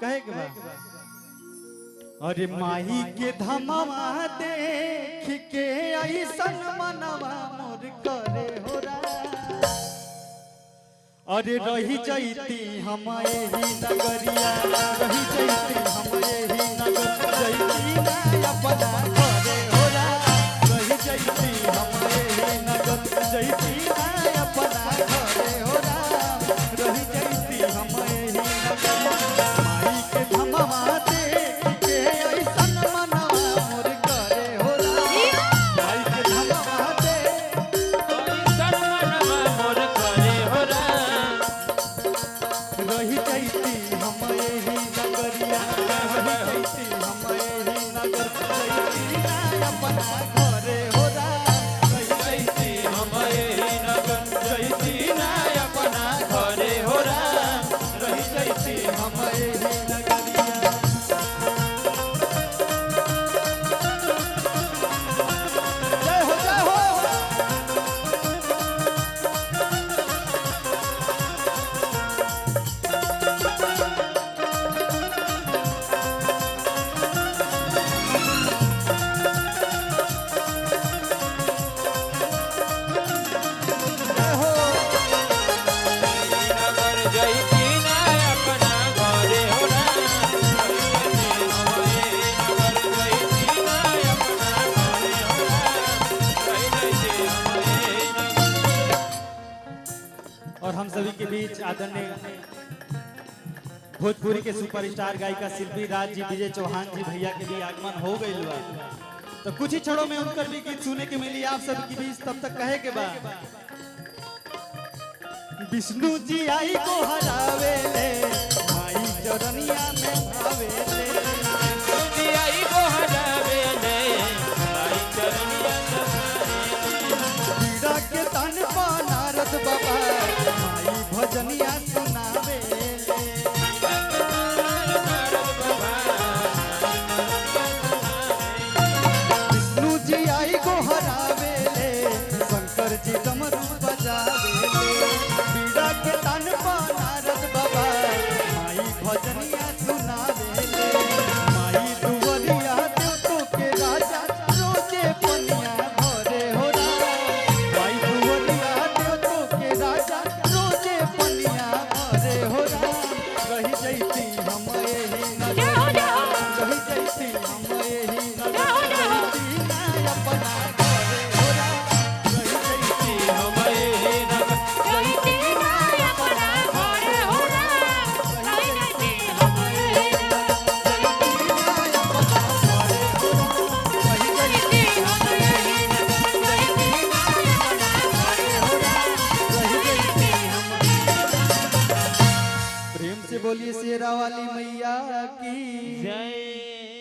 कहे के बा अरे माही के धमवा देख के ऐसन मनवा मोर करे हो रा अरे रही जैती हम एही नगरिया रही जैती हम एही नगर जैती ना अपना घरे हो रा रही जैती हम एही नगर जैती ना अपना घरे हो रा रही जैती हम एही नगर माई के धमवा देख के ऐसन मनवा मोर करे हो रा माई के धमवा देख ऐसन मनवा मोर करे हो रा रही जैती हम एही नगरिया रही जैती हम एही नगर जैती ना अपना घरे हो रा रही जैती हम एही नगर जैती ना अपना घरे हो रा रही जैती हम एही नगरिया जय हो जय हो नगर जैती ना अपना घरे हो रा नगर जैती ना अपना घरे हो रा और हम सभी के बीच आदरणीय भोजपुरी के सुपरस्टार गायिका शिल्पी राज जी विजय चौहान जी भैया के भी आगमन हो गई हुआ तो कुछ ही क्षणों में उनकर भी गीत सुने के मिली आप सभी के बीच तब तक कहे के बाद विष्णु जी आई को हरावे ले माई चरनिया में भावे ले आई को हरावे ले भाई चरनिया पीड़ा के तन पा नारद बाबा माई भजनिया सुनावे ले विष्णु जी आई को हरावे ले शंकर जी डमरू बजावे ले पीड़ा के तन पा नारद बाबा माई भजनिया सुनावे ले माई दुवरिया देवतो के राजा रोजे पनिया भरे हो रा माई दुवरिया देवतो के राजा रोजे पनिया भरे हो रा रही जैती हम एही नगर रही जैती हम एही नगर जैती ना अपना घरे हो रा रही जैती हम एही नगर जैती ना अपना घरे हो रा रही जैती हम एही नगर जैती ना अपना घरे हो रा रही जैती हम एही नगर जैती ना अपना घरे हो रा रही जैती हम प्रेम से बोलिए शेरा वाली मैया की जय